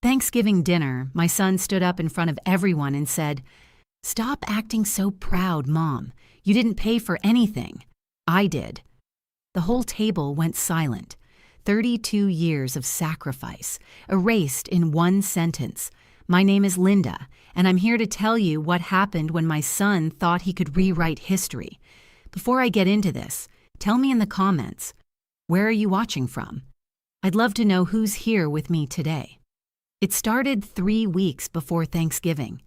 Thanksgiving dinner, my son stood up in front of everyone and said, "Stop acting so proud, Mom. You didn't pay for anything. I did." The whole table went silent. 32 years of sacrifice, erased in one sentence. My name is Linda, and I'm here to tell you what happened when my son thought he could rewrite history. Before I get into this, tell me in the comments, where are you watching from? I'd love to know who's here with me today. It started 3 weeks before Thanksgiving.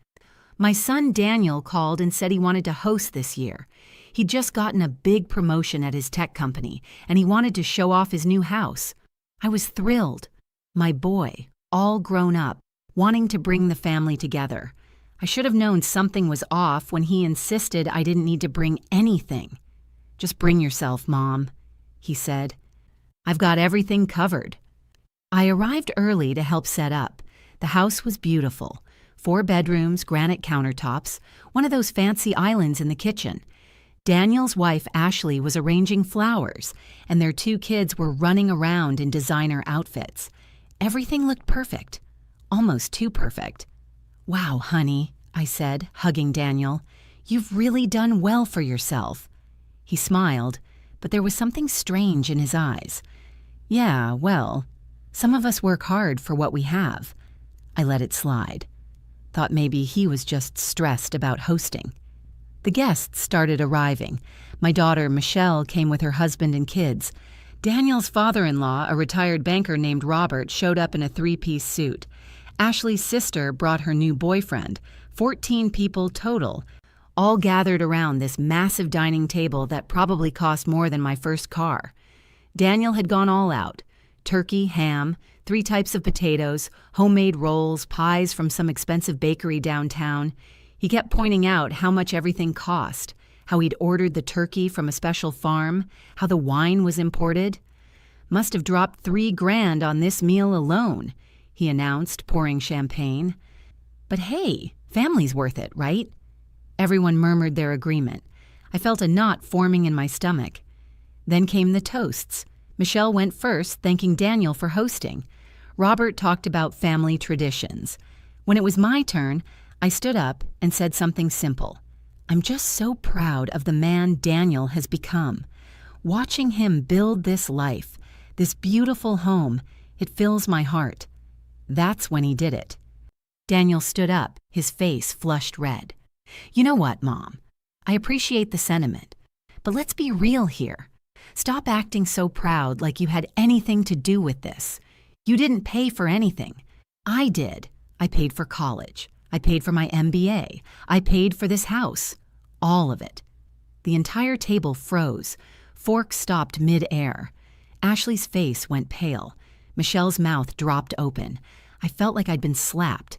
My son Daniel called and said he wanted to host this year. He'd just gotten a big promotion at his tech company, and he wanted to show off his new house. I was thrilled. My boy, all grown up, wanting to bring the family together. I should have known something was off when he insisted I didn't need to bring anything. "Just bring yourself, Mom," he said. "I've got everything covered." I arrived early to help set up. The house was beautiful. 4 bedrooms, granite countertops, one of those fancy islands in the kitchen. Daniel's wife, Ashley, was arranging flowers, and their 2 kids were running around in designer outfits. Everything looked perfect. Almost too perfect. "Wow, honey," I said, hugging Daniel. "You've really done well for yourself." He smiled, but there was something strange in his eyes. "Yeah, well, some of us work hard for what we have." I let it slide. Thought maybe he was just stressed about hosting. The guests started arriving. My daughter, Michelle, came with her husband and kids. Daniel's father-in-law, a retired banker named Robert, showed up in a 3-piece suit. Ashley's sister brought her new boyfriend. 14 people total, all gathered around this massive dining table that probably cost more than my first car. Daniel had gone all out. Turkey, ham, 3 types of potatoes, homemade rolls, pies from some expensive bakery downtown. He kept pointing out how much everything cost, how he'd ordered the turkey from a special farm, how the wine was imported. "Must have dropped $3,000 on this meal alone," he announced, pouring champagne. "But hey, family's worth it, right?" Everyone murmured their agreement. I felt a knot forming in my stomach. Then came the toasts. Michelle went first, thanking Daniel for hosting. Robert talked about family traditions. When it was my turn, I stood up and said something simple. "I'm just so proud of the man Daniel has become. Watching him build this life, this beautiful home, it fills my heart." That's when he did it. Daniel stood up, his face flushed red. "You know what, Mom? I appreciate the sentiment, but let's be real here. Stop acting so proud like you had anything to do with this. You didn't pay for anything. I did. I paid for college. I paid for my MBA. I paid for this house. All of it." The entire table froze. Forks stopped mid-air. Ashley's face went pale. Michelle's mouth dropped open. I felt like I'd been slapped.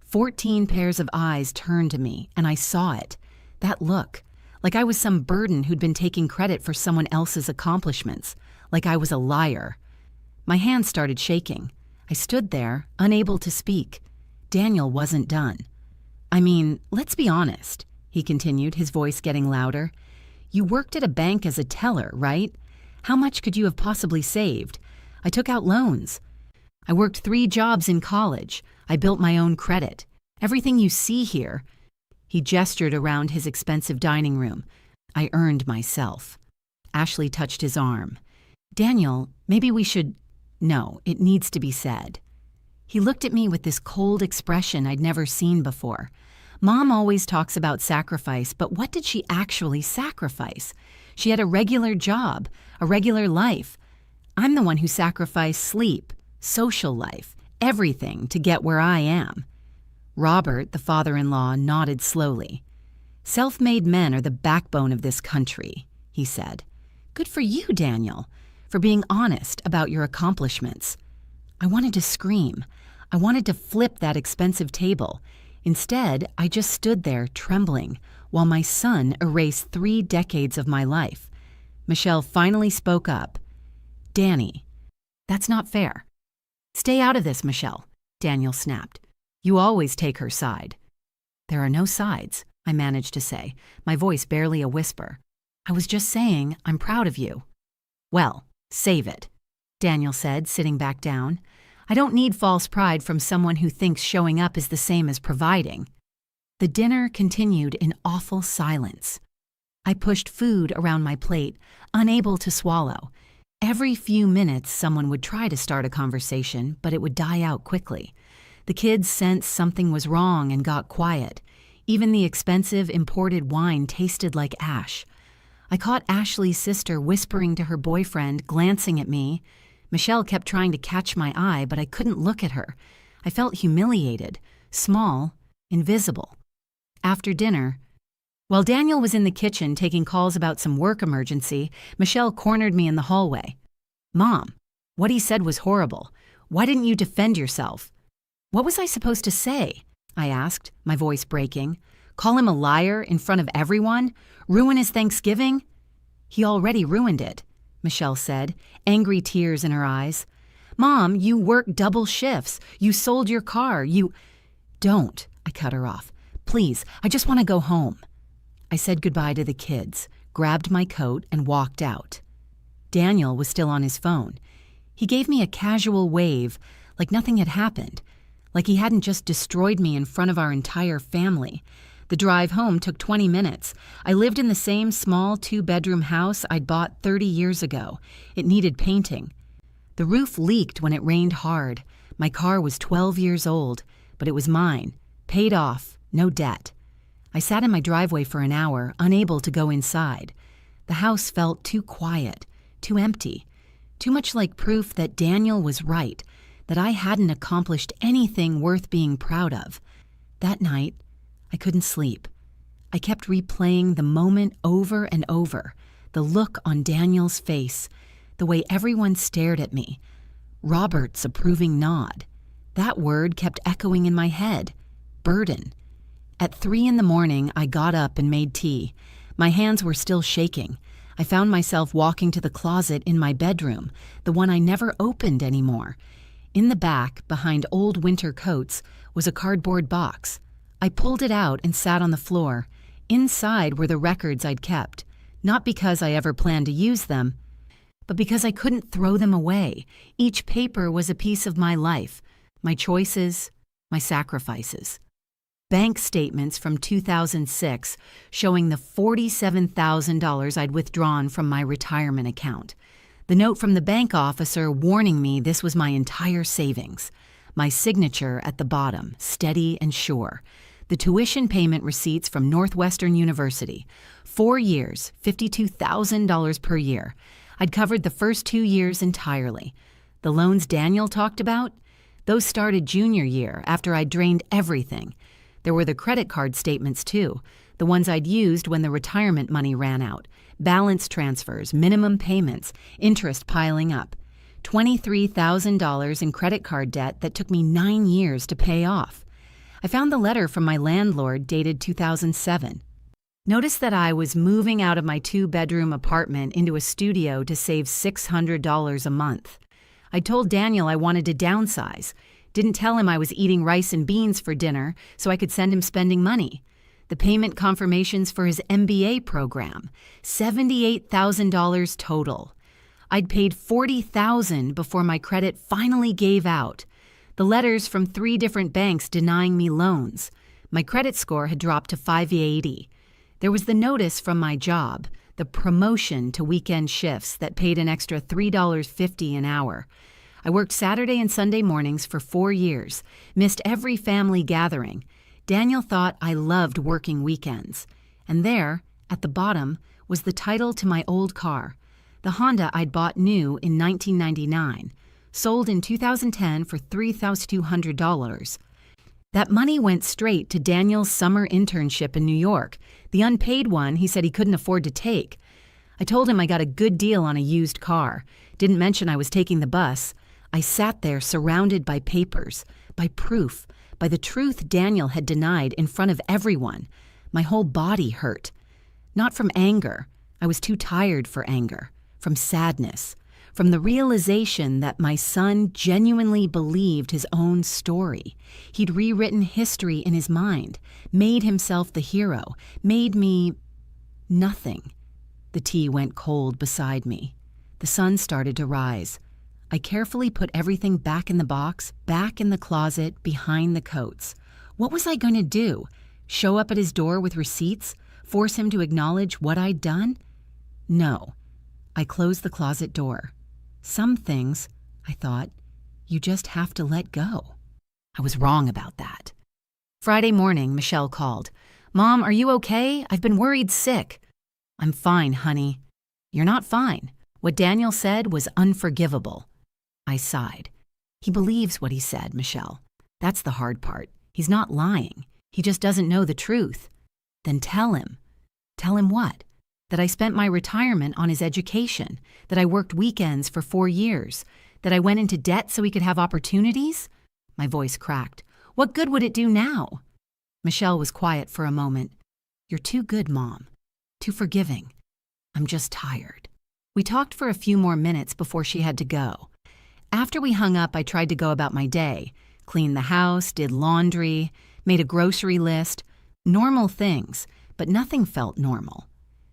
14 pairs of eyes turned to me, and I saw it. That look. Like I was some burden who'd been taking credit for someone else's accomplishments. Like I was a liar. My hands started shaking. I stood there, unable to speak. Daniel wasn't done. "I mean, let's be honest," he continued, his voice getting louder. "You worked at a bank as a teller, right? How much could you have possibly saved? I took out loans. I worked 3 jobs in college. I built my own credit. Everything you see here," he gestured around his expensive dining room, "I earned myself." Ashley touched his arm. "Daniel, maybe we should—" "No, it needs to be said." He looked at me with this cold expression I'd never seen before. Mom always talks about sacrifice, but what did she actually sacrifice? She had a regular job, a regular life. I'm the one who sacrificed sleep, social life, everything to get where I am. Robert, the father-in-law, nodded slowly. "Self-made men are the backbone of this country," he said. "Good for you, Daniel, for being honest about your accomplishments." I wanted to scream. I wanted to flip that expensive table. Instead, I just stood there trembling while my son erased 3 decades of my life. Michelle finally spoke up. "Danny, that's not fair." "Stay out of this, Michelle," Daniel snapped. "You always take her side." "There are no sides," I managed to say, my voice barely a whisper. "I was just saying I'm proud of you." "Well, save it," Daniel said, sitting back down. I don't need false pride from someone who thinks showing up is the same as providing. The dinner continued in awful silence. I pushed food around my plate, unable to swallow. Every few minutes, someone would try to start a conversation, but it would die out quickly. The kids sensed something was wrong and got quiet. Even the expensive imported wine tasted like ash. I caught Ashley's sister whispering to her boyfriend, glancing at me. Michelle kept trying to catch my eye, but I couldn't look at her. I felt humiliated, small, invisible. After dinner, while Daniel was in the kitchen taking calls about some work emergency, Michelle cornered me in the hallway. "Mom, what he said was horrible. Why didn't you defend yourself?" "What was I supposed to say?" I asked, my voice breaking. "Call him a liar in front of everyone? Ruin his Thanksgiving?" "He already ruined it," Michelle said, angry tears in her eyes. "Mom, you work double shifts. You sold your car. Don't," I cut her off. "Please, I just want to go home." I said goodbye to the kids, grabbed my coat, and walked out. Daniel was still on his phone. He gave me a casual wave, like nothing had happened, like he hadn't just destroyed me in front of our entire family. The drive home took 20 minutes. I lived in the same small 2-bedroom house I'd bought 30 years ago. It needed painting. The roof leaked when it rained hard. My car was 12 years old, but it was mine, paid off, no debt. I sat in my driveway for an hour, unable to go inside. The house felt too quiet, too empty, too much like proof that Daniel was right, that I hadn't accomplished anything worth being proud of. That night, I couldn't sleep. I kept replaying the moment over and over, the look on Daniel's face, the way everyone stared at me. Robert's approving nod. That word kept echoing in my head. Burden. At 3 a.m, I got up and made tea. My hands were still shaking. I found myself walking to the closet in my bedroom, the one I never opened anymore. In the back, behind old winter coats, was a cardboard box. I pulled it out and sat on the floor. Inside were the records I'd kept, not because I ever planned to use them, but because I couldn't throw them away. Each paper was a piece of my life, my choices, my sacrifices. Bank statements from 2006 showing the $47,000 I'd withdrawn from my retirement account. The note from the bank officer warning me this was my entire savings. My signature at the bottom, steady and sure. The tuition payment receipts from Northwestern University. 4 years, $52,000 per year. I'd covered the first 2 years entirely. The loans Daniel talked about? Those started junior year after I'd drained everything. There were the credit card statements too, the ones I'd used when the retirement money ran out. Balance transfers, minimum payments, interest piling up. $23,000 in credit card debt that took me 9 years to pay off. I found the letter from my landlord dated 2007. Notice that I was moving out of my 2-bedroom apartment into a studio to save $600 a month. I told Daniel I wanted to downsize. Didn't tell him I was eating rice and beans for dinner so I could send him spending money. The payment confirmations for his MBA program, $78,000 total. I'd paid $40,000 before my credit finally gave out. The letters from 3 different banks denying me loans. My credit score had dropped to 580. There was the notice from my job, the promotion to weekend shifts that paid an extra $3.50 an hour. I worked Saturday and Sunday mornings for 4 years, missed every family gathering. Daniel thought I loved working weekends. And there, at the bottom, was the title to my old car, the Honda I'd bought new in 1999, sold in 2010 for $3,200. That money went straight to Daniel's summer internship in New York, the unpaid one he said he couldn't afford to take. I told him I got a good deal on a used car, didn't mention I was taking the bus. I sat there surrounded by papers, by proof, by the truth Daniel had denied in front of everyone. My whole body hurt. Not from anger. I was too tired for anger. From sadness. From the realization that my son genuinely believed his own story. He'd rewritten history in his mind, made himself the hero, made me nothing. The tea went cold beside me. The sun started to rise. I carefully put everything back in the box, back in the closet, behind the coats. What was I going to do? Show up at his door with receipts? Force him to acknowledge what I'd done? No. I closed the closet door. Some things, I thought, you just have to let go. I was wrong about that. Friday morning, Michelle called. "Mom, are you okay? I've been worried sick." "I'm fine, honey." "You're not fine. What Daniel said was unforgivable." I sighed. He believes what he said, Michelle. That's the hard part. He's not lying. He just doesn't know the truth. Then tell him. Tell him what? That I spent my retirement on his education, that I worked weekends for 4 years, that I went into debt so he could have opportunities? My voice cracked. What good would it do now? Michelle was quiet for a moment. "You're too good, Mom. Too forgiving. I'm just tired." We talked for a few more minutes before she had to go. After we hung up, I tried to go about my day. Cleaned the house, did laundry, made a grocery list. Normal things, but nothing felt normal.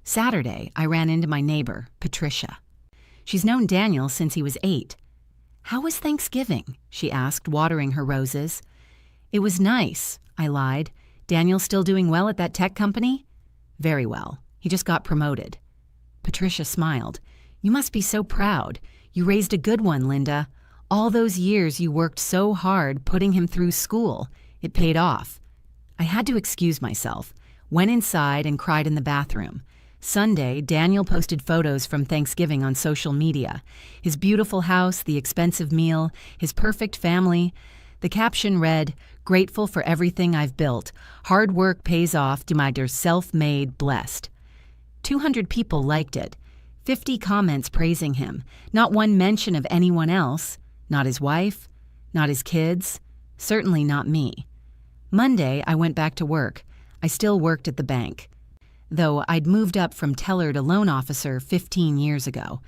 Saturday, I ran into my neighbor, Patricia. She's known Daniel since he was 8. "How was Thanksgiving?" she asked, watering her roses. "It was nice," I lied. "Daniel still doing well at that tech company?" "Very well. He just got promoted." Patricia smiled. "You must be so proud. You raised a good one, Linda. All those years you worked so hard putting him through school. It paid off." I had to excuse myself, went inside and cried in the bathroom. Sunday, Daniel posted photos from Thanksgiving on social media. His beautiful house, the expensive meal, his perfect family. The caption read, "Grateful for everything I've built. Hard work pays off to my dear self-made blessed." 200 people liked it. 50 comments praising him. Not one mention of anyone else. Not his wife. Not his kids. Certainly not me. Monday, I went back to work. I still worked at the bank. Though I'd moved up from teller to loan officer 15 years ago.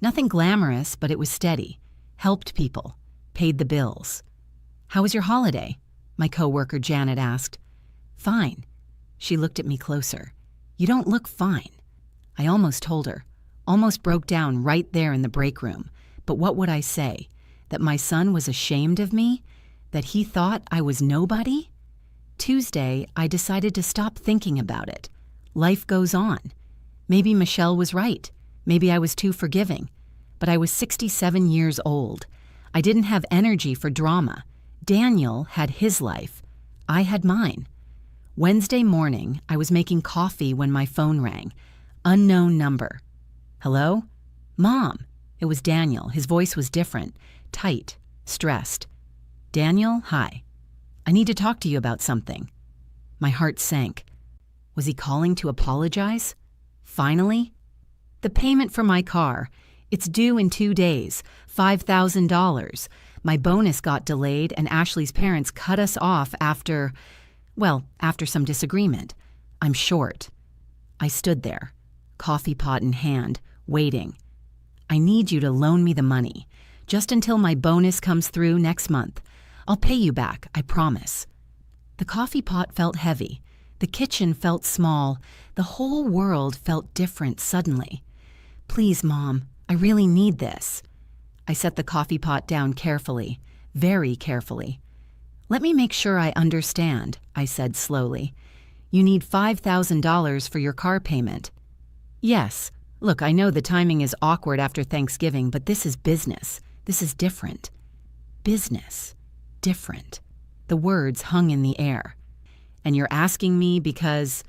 Nothing glamorous, but it was steady. Helped people. Paid the bills. "How was your holiday?" my coworker Janet asked. "Fine." She looked at me closer. "You don't look fine." I almost told her. Almost broke down right there in the break room. But what would I say? That my son was ashamed of me? That he thought I was nobody? Tuesday, I decided to stop thinking about it. Life goes on. Maybe Michelle was right. Maybe I was too forgiving. But I was 67 years old. I didn't have energy for drama. Daniel had his life. I had mine. Wednesday morning, I was making coffee when my phone rang. Unknown number. "Hello?" "Mom." It was Daniel. His voice was different, tight, stressed. "Daniel, hi. I need to talk to you about something." My heart sank. Was he calling to apologize? Finally? "The payment for my car. It's due in 2 days, $5,000. My bonus got delayed and Ashley's parents cut us off after some disagreement. I'm short." I stood there, coffee pot in hand, waiting. "I need you to loan me the money, just until my bonus comes through next month. I'll pay you back, I promise." The coffee pot felt heavy. The kitchen felt small. The whole world felt different suddenly. "Please, Mom, I really need this." I set the coffee pot down carefully, very carefully. "Let me make sure I understand," I said slowly. "You need $5,000 for your car payment." "Yes. Look, I know the timing is awkward after Thanksgiving, but this is business. This is different." Business. Different. The words hung in the air. "And you're asking me because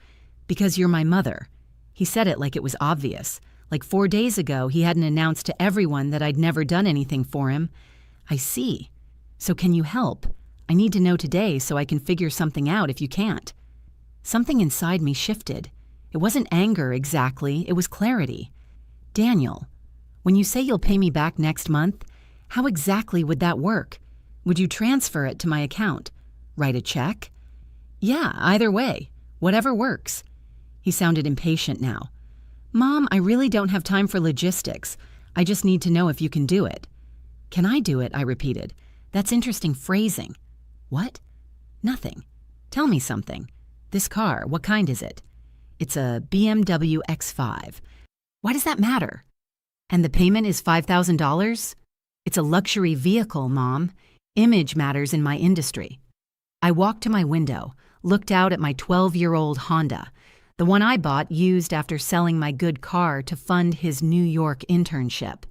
you're my mother." He said it like it was obvious. Like 4 days ago, he hadn't announced to everyone that I'd never done anything for him. "I see. So can you help? I need to know today so I can figure something out if you can't." Something inside me shifted. It wasn't anger exactly, it was clarity. "Daniel, when you say you'll pay me back next month, how exactly would that work? Would you transfer it to my account? Write a check?" "Yeah, either way. Whatever works." He sounded impatient now. "Mom, I really don't have time for logistics. I just need to know if you can do it." "Can I do it?" I repeated. "That's interesting phrasing." "What?" "Nothing. Tell me something. This car, what kind is it?" "It's a BMW X5. "Why does that matter?" "And the payment is $5,000? It's a luxury vehicle, Mom. Image matters in my industry. I walked to my window, looked out at my 12-year-old Honda, the one I bought used after selling my good car to fund his New York internship.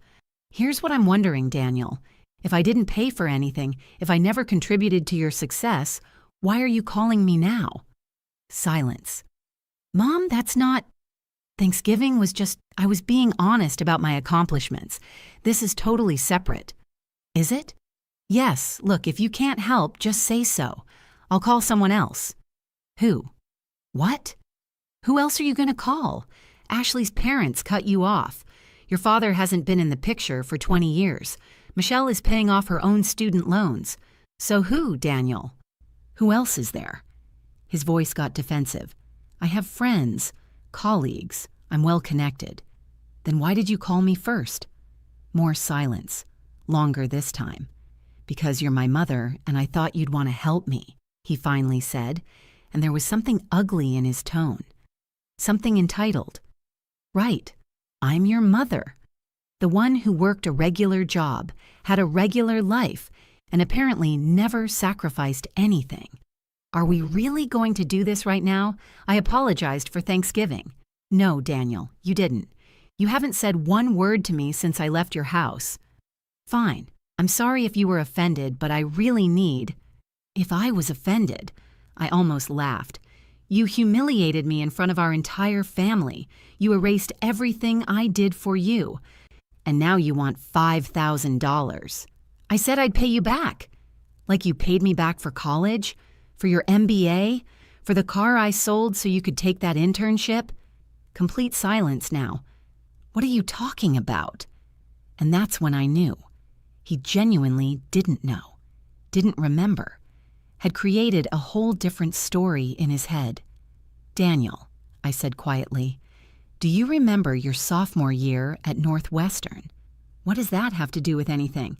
Here's what I'm wondering, Daniel. If I didn't pay for anything, if I never contributed to your success, why are you calling me now? Silence. Mom, that's not... Thanksgiving was just... I was being honest about my accomplishments. This is totally separate. Is it? Yes, look, if you can't help, just say so. I'll call someone else. Who? What? Who else are you going to call? Ashley's parents cut you off. Your father hasn't been in the picture for 20 years. Michelle is paying off her own student loans. So who, Daniel? Who else is there? His voice got defensive. I have friends, colleagues. I'm well connected. Then why did you call me first? More silence. Longer this time. Because you're my mother, and I thought you'd want to help me, he finally said, and there was something ugly in his tone. Something entitled. Right, I'm your mother. The one who worked a regular job, had a regular life, and apparently never sacrificed anything. Are we really going to do this right now? I apologized for Thanksgiving. No, Daniel, you didn't. You haven't said one word to me since I left your house. Fine. I'm sorry if you were offended, but I really need... If I was offended, I almost laughed. You humiliated me in front of our entire family. You erased everything I did for you. And now you want $5,000. I said I'd pay you back. Like you paid me back for college? For your MBA? For the car I sold so you could take that internship? Complete silence now. What are you talking about? And that's when I knew. He genuinely didn't know, didn't remember, had created a whole different story in his head. Daniel, I said quietly, do you remember your sophomore year at Northwestern? What does that have to do with anything?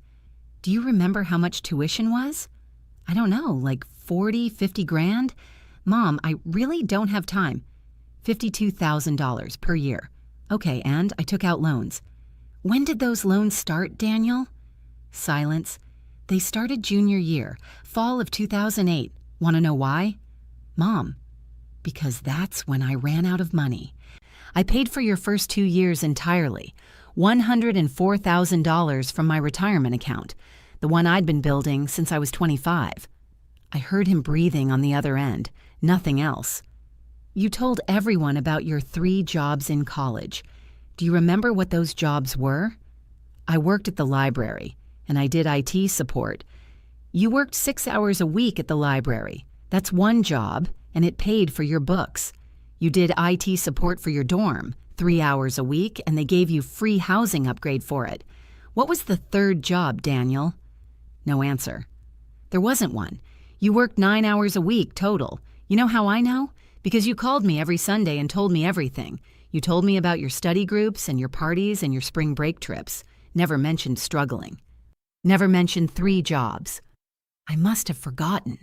Do you remember how much tuition was? I don't know, like 40, 50 grand? Mom, I really don't have time. $52,000 per year. Okay, and I took out loans. When did those loans start, Daniel? Silence. They started junior year, fall of 2008. Want to know why? Mom, because that's when I ran out of money. I paid for your first 2 years entirely, $104,000 from my retirement account, the one I'd been building since I was 25. I heard him breathing on the other end, nothing else. You told everyone about your 3 jobs in college. Do you remember what those jobs were? I worked at the library, and I did IT support. You worked 6 hours a week at the library. That's one job, and it paid for your books. You did IT support for your dorm, 3 hours a week, and they gave you free housing upgrade for it. What was the 3rd job, Daniel? No answer. There wasn't one. You worked 9 hours a week total. You know how I know? Because you called me every Sunday and told me everything. You told me about your study groups and your parties and your spring break trips. Never mentioned struggling. Never mentioned 3 jobs. I must have forgotten.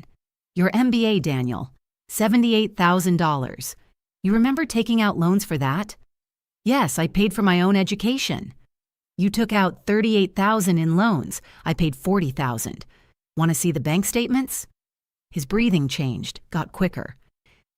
Your MBA, Daniel. $78,000. You remember taking out loans for that? Yes, I paid for my own education. You took out $38,000 in loans. I paid $40,000. Want to see the bank statements? His breathing changed, got quicker.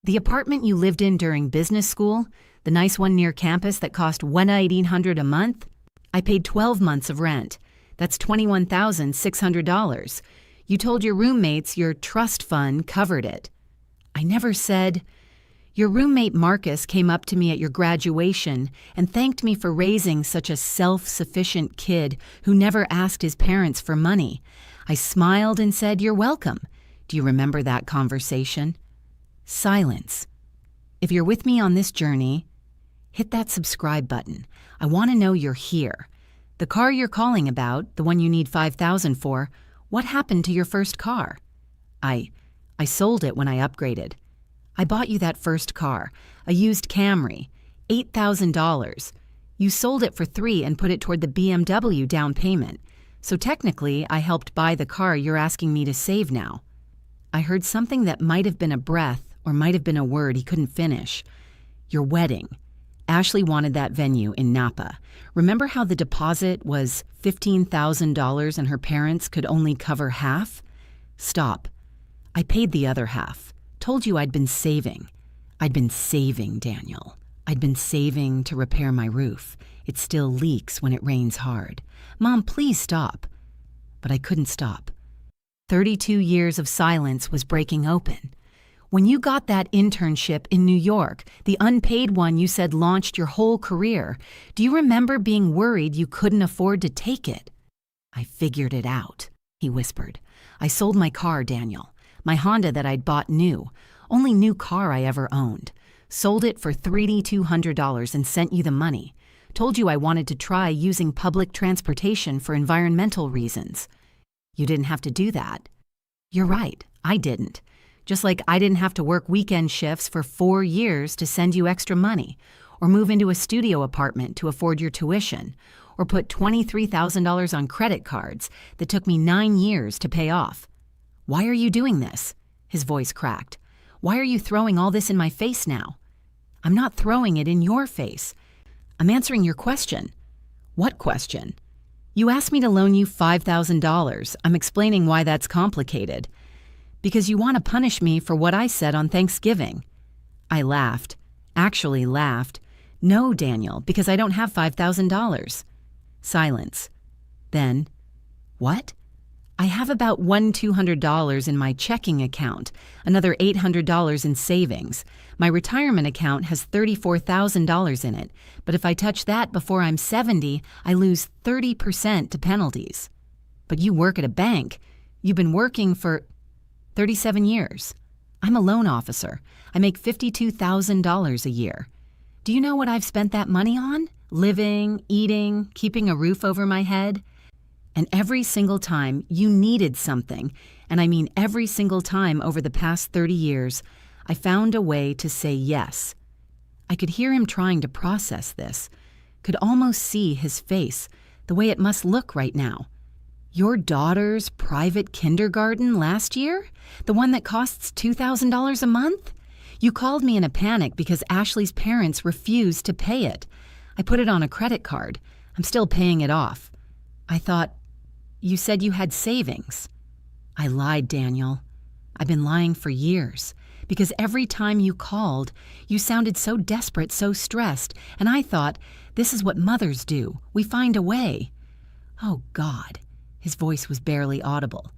The apartment you lived in during business school, the nice one near campus that cost $1,800 a month, I paid 12 months of rent. That's $21,600. You told your roommates your trust fund covered it. I never said... Your roommate Marcus came up to me at your graduation and thanked me for raising such a self-sufficient kid who never asked his parents for money. I smiled and said, "You're welcome." Do you remember that conversation? Silence. If you're with me on this journey, hit that subscribe button. I want to know you're here. The car you're calling about, the one you need $5,000 for, what happened to your first car? I sold it when I upgraded. I bought you that first car, a used Camry, $8,000. You sold it for $3,000 and put it toward the BMW down payment. So technically, I helped buy the car you're asking me to save now. I heard something that might have been a breath or might have been a word he couldn't finish. Your wedding. Ashley wanted that venue in Napa. Remember how the deposit was $15,000 and her parents could only cover half? Stop. I paid the other half. Told you I'd been saving. I'd been saving, Daniel. I'd been saving to repair my roof. It still leaks when it rains hard. Mom, please stop. But I couldn't stop. 32 years of silence was breaking open. When you got that internship in New York, the unpaid one you said launched your whole career, do you remember being worried you couldn't afford to take it? I figured it out, he whispered. I sold my car, Daniel. My Honda that I'd bought new. Only new car I ever owned. Sold it for $3,200 and sent you the money. Told you I wanted to try using public transportation for environmental reasons. You didn't have to do that. You're right, I didn't. Just like I didn't have to work weekend shifts for 4 years to send you extra money, or move into a studio apartment to afford your tuition, or put $23,000 on credit cards that took me 9 years to pay off. Why are you doing this? His voice cracked. Why are you throwing all this in my face now? I'm not throwing it in your face. I'm answering your question. What question? You asked me to loan you $5,000. I'm explaining why that's complicated. Because you want to punish me for what I said on Thanksgiving. I laughed. Actually laughed. No, Daniel, because I don't have $5,000. Silence. Then, what? I have about $200 in my checking account, another $800 in savings. My retirement account has $34,000 in it, but if I touch that before I'm 70, I lose 30% to penalties. But you work at a bank. You've been working for 37 years. I'm a loan officer. I make $52,000 a year. Do you know what I've spent that money on? Living, eating, keeping a roof over my head. And every single time you needed something, and I mean every single time over the past 30 years, I found a way to say yes. I could hear him trying to process this, could almost see his face, the way it must look right now. Your daughter's private kindergarten last year? The one that costs $2,000 a month? You called me in a panic because Ashley's parents refused to pay it. I put it on a credit card. I'm still paying it off. I thought, you said you had savings. I lied, Daniel. I've been lying for years because every time you called, you sounded so desperate, so stressed, and I thought, this is what mothers do. We find a way. Oh, God. His voice was barely audible.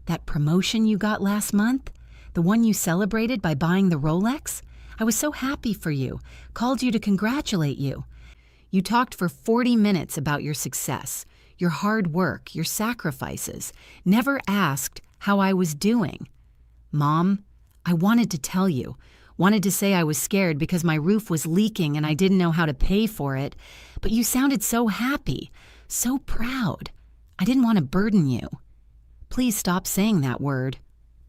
That promotion you got last month? The one you celebrated by buying the Rolex? I was so happy for you. Called you to congratulate you. You talked for 40 minutes about your success, your hard work, your sacrifices. Never asked how I was doing. Mom, I wanted to tell you. Wanted to say I was scared because my roof was leaking and I didn't know how to pay for it. But you sounded so happy, so proud. I didn't want to burden you. Please stop saying that word.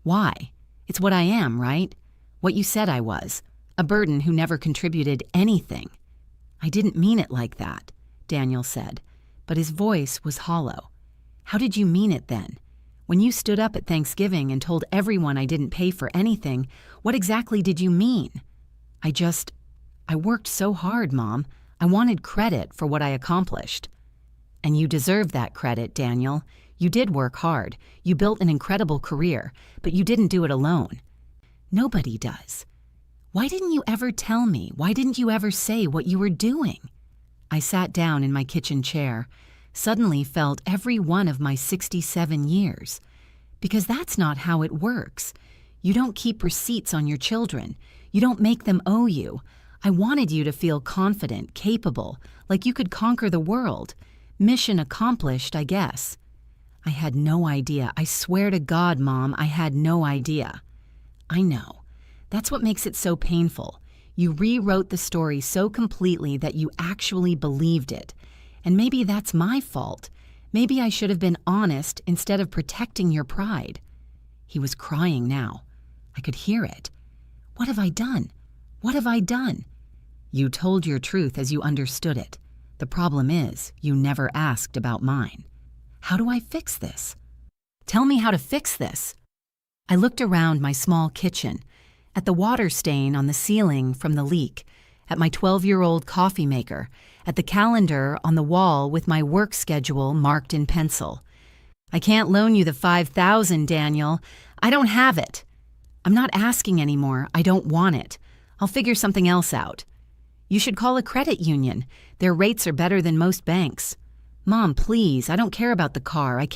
Why? It's what I am, right? What you said I was. A burden who never contributed anything. I didn't mean it like that, Daniel said, but his voice was hollow. How did you mean it then? When you stood up at Thanksgiving and told everyone I didn't pay for anything, what exactly did you mean? I worked so hard, Mom. I wanted credit for what I accomplished. And you deserve that credit, Daniel. You did work hard. You built an incredible career, but you didn't do it alone. Nobody does. Why didn't you ever tell me? Why didn't you ever say what you were doing? I sat down in my kitchen chair, suddenly felt every one of my 67 years. Because that's not how it works. You don't keep receipts on your children. You don't make them owe you. I wanted you to feel confident, capable, like you could conquer the world. Mission accomplished, I guess. I had no idea. I swear to God, Mom, I had no idea. I know. That's what makes it so painful. You rewrote the story so completely that you actually believed it. And maybe that's my fault. Maybe I should have been honest instead of protecting your pride. He was crying now. I could hear it. What have I done? What have I done? You told your truth as you understood it. The problem is, you never asked about mine. How do I fix this? Tell me how to fix this. I looked around my small kitchen, at the water stain on the ceiling from the leak, at my 12-year-old coffee maker, at the calendar on the wall with my work schedule marked in pencil. I can't loan you the $5,000, Daniel. I don't have it. I'm not asking anymore. I don't want it. I'll figure something else out. You should call a credit union. Their rates are better than most banks. Mom, please, I don't care about the car. I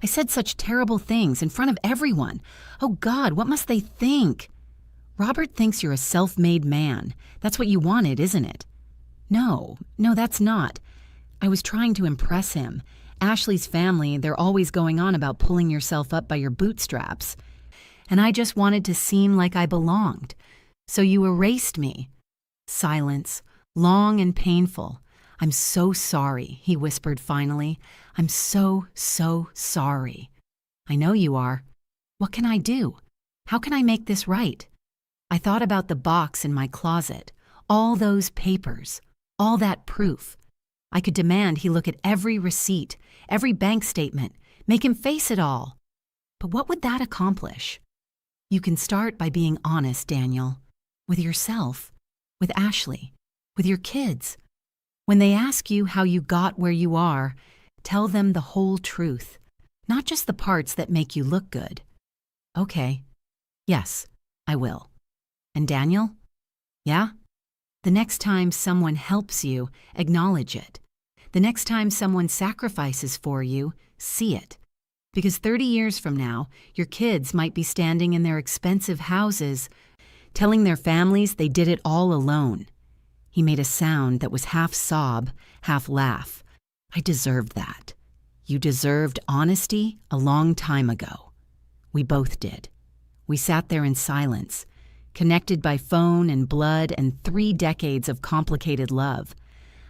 said such terrible things in front of everyone. Oh God, what must they think? Robert thinks you're a self-made man. That's what you wanted, isn't it? No, that's not. I was trying to impress him. Ashley's family, they're always going on about pulling yourself up by your bootstraps. And I just wanted to seem like I belonged. So you erased me. Silence, long and painful. I'm so sorry, he whispered finally. I'm so sorry. I know you are. What can I do? How can I make this right? I thought about the box in my closet, all those papers, all that proof. I could demand he look at every receipt, every bank statement, make him face it all. But what would that accomplish? You can start by being honest, Daniel, with yourself, with Ashley, with your kids. When they ask you how you got where you are, tell them the whole truth, not just the parts that make you look good. Okay. Yes, I will. And Daniel? Yeah? The next time someone helps you, acknowledge it. The next time someone sacrifices for you, see it. Because 30 years from now, your kids might be standing in their expensive houses, telling their families they did it all alone. He made a sound that was half sob, half laugh. I deserved that. You deserved honesty a long time ago. We both did. We sat there in silence, connected by phone and blood and 3 decades of complicated love.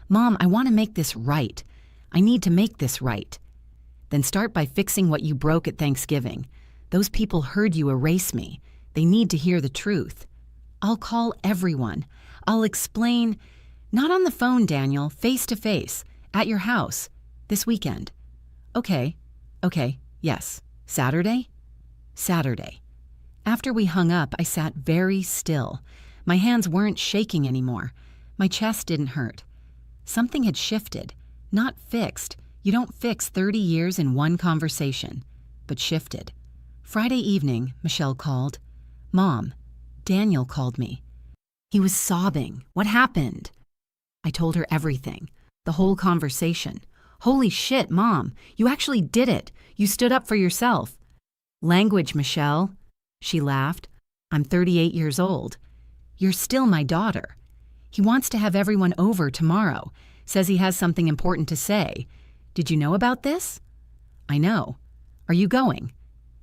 Mom, I want to make this right. I need to make this right. Then start by fixing what you broke at Thanksgiving. Those people heard you erase me. They need to hear the truth. I'll call everyone. I'll explain. Not on the phone, Daniel, face to face, at your house, this weekend. Okay, yes. Saturday? Saturday. After we hung up, I sat very still. My hands weren't shaking anymore. My chest didn't hurt. Something had shifted, not fixed. You don't fix 30 years in one conversation, but shifted. Friday evening, Michelle called. Mom, Daniel called me. He was sobbing. What happened? I told her everything, the whole conversation. Holy shit, Mom, you actually did it. You stood up for yourself. Language, Michelle. She laughed. I'm 38 years old. You're still my daughter. He wants to have everyone over tomorrow. Says he has something important to say. Did you know about this? I know. Are you going?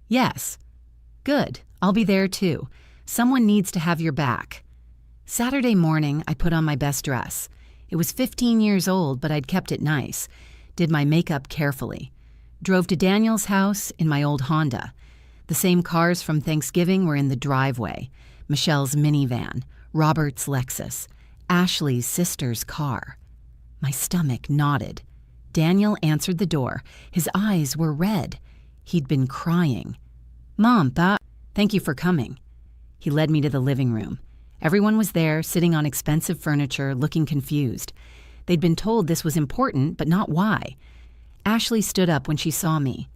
Yes. Good. I'll be there too. Someone needs to have your back. Saturday morning, I put on my best dress. It was 15 years old, but I'd kept it nice. Did my makeup carefully. Drove to Daniel's house in my old Honda. The same cars from Thanksgiving were in the driveway. Michelle's minivan, Robert's Lexus, Ashley's sister's car. My stomach knotted. Daniel answered the door. His eyes were red. He'd been crying. Mom, Pa, thank you for coming. He led me to the living room. Everyone was there, sitting on expensive furniture, looking confused. They'd been told this was important, but not why. Ashley stood up when she saw me.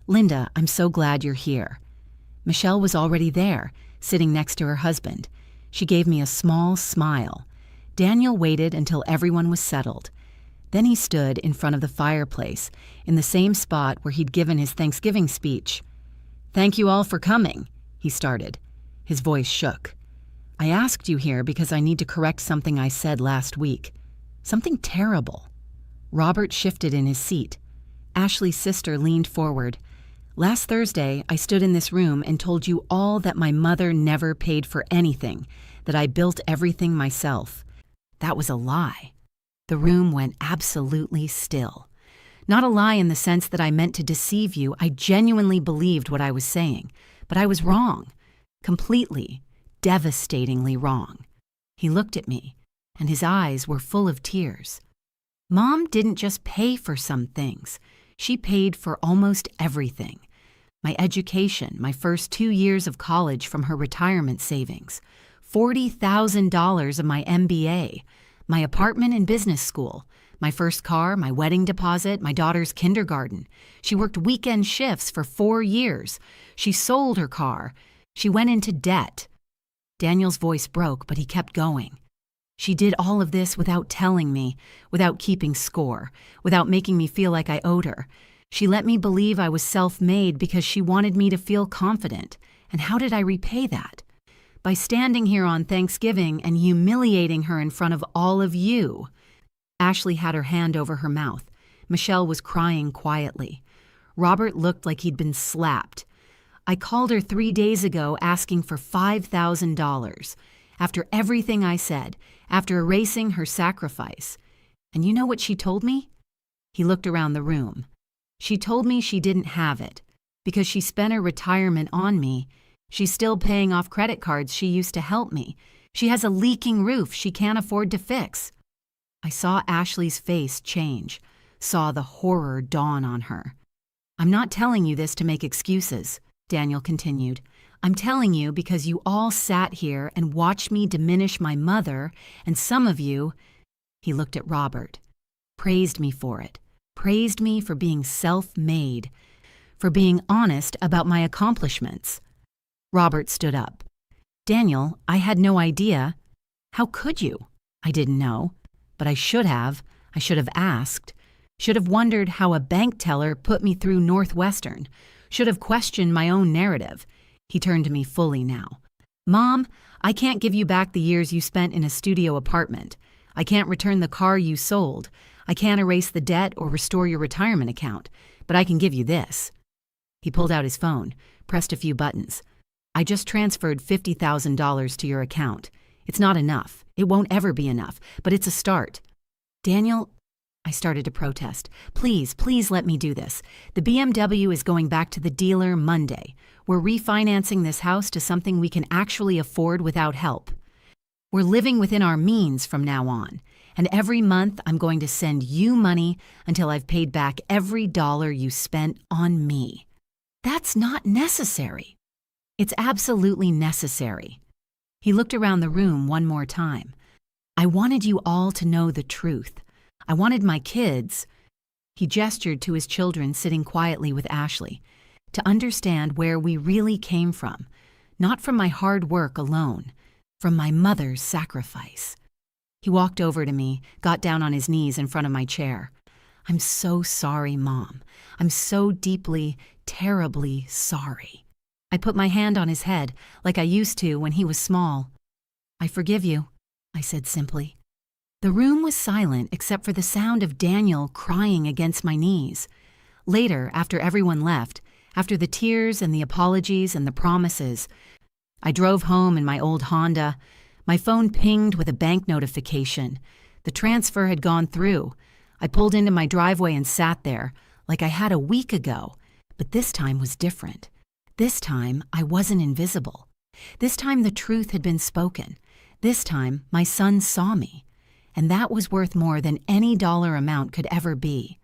Linda, I'm so glad you're here. Michelle was already there, sitting next to her husband. She gave me a small smile. Daniel waited until everyone was settled. Then he stood in front of the fireplace, in the same spot where he'd given his Thanksgiving speech. Thank you all for coming, he started. His voice shook. I asked you here because I need to correct something I said last week. Something terrible. Robert shifted in his seat. Ashley's sister leaned forward. Last Thursday, I stood in this room and told you all that my mother never paid for anything, that I built everything myself. That was a lie. The room went absolutely still. Not a lie in the sense that I meant to deceive you. I genuinely believed what I was saying. But I was wrong. Completely, devastatingly wrong. He looked at me, and his eyes were full of tears. Mom didn't just pay for some things. She paid for almost everything. My education, my first 2 years of college from her retirement savings, $40,000 of my MBA, my apartment and business school, my first car, my wedding deposit, my daughter's kindergarten. She worked weekend shifts for 4 years. She sold her car. She went into debt. Daniel's voice broke, but he kept going. She did all of this without telling me, without keeping score, without making me feel like I owed her. She let me believe I was self-made because she wanted me to feel confident. And how did I repay that? By standing here on Thanksgiving and humiliating her in front of all of you. Ashley had her hand over her mouth. Michelle was crying quietly. Robert looked like he'd been slapped. I called her 3 days ago asking for $5,000. After everything I said, after erasing her sacrifice. And you know what she told me? He looked around the room. She told me she didn't have it. Because she spent her retirement on me. She's still paying off credit cards she used to help me. She has a leaking roof she can't afford to fix. I saw Ashley's face change, saw the horror dawn on her. I'm not telling you this to make excuses, Daniel continued. I'm telling you because you all sat here and watched me diminish my mother, and some of you, he looked at Robert, praised me for it, praised me for being self-made, for being honest about my accomplishments. Robert stood up. Daniel, I had no idea. How could you? I didn't know. But I should have. I should have asked. Should have wondered how a bank teller put me through Northwestern. Should have questioned my own narrative. He turned to me fully now. Mom, I can't give you back the years you spent in a studio apartment. I can't return the car you sold. I can't erase the debt or restore your retirement account. But I can give you this. He pulled out his phone, pressed a few buttons. I just transferred $50,000 to your account. It's not enough. It won't ever be enough, but it's a start. Daniel, I started to protest. Please, please let me do this. The BMW is going back to the dealer Monday. We're refinancing this house to something we can actually afford without help. We're living within our means from now on. And every month I'm going to send you money until I've paid back every dollar you spent on me. That's not necessary. It's absolutely necessary. He looked around the room one more time. I wanted you all to know the truth. I wanted my kids, he gestured to his children sitting quietly with Ashley, to understand where we really came from, not from my hard work alone, from my mother's sacrifice. He walked over to me, got down on his knees in front of my chair. I'm so sorry, Mom. I'm so deeply, terribly sorry. I put my hand on his head like I used to when he was small. I forgive you, I said simply. The room was silent except for the sound of Daniel crying against my knees. Later, after everyone left, after the tears and the apologies and the promises, I drove home in my old Honda. My phone pinged with a bank notification. The transfer had gone through. I pulled into my driveway and sat there, like I had a week ago, but this time was different. This time, I wasn't invisible. This time, the truth had been spoken. This time, my son saw me. And that was worth more than any dollar amount could ever be.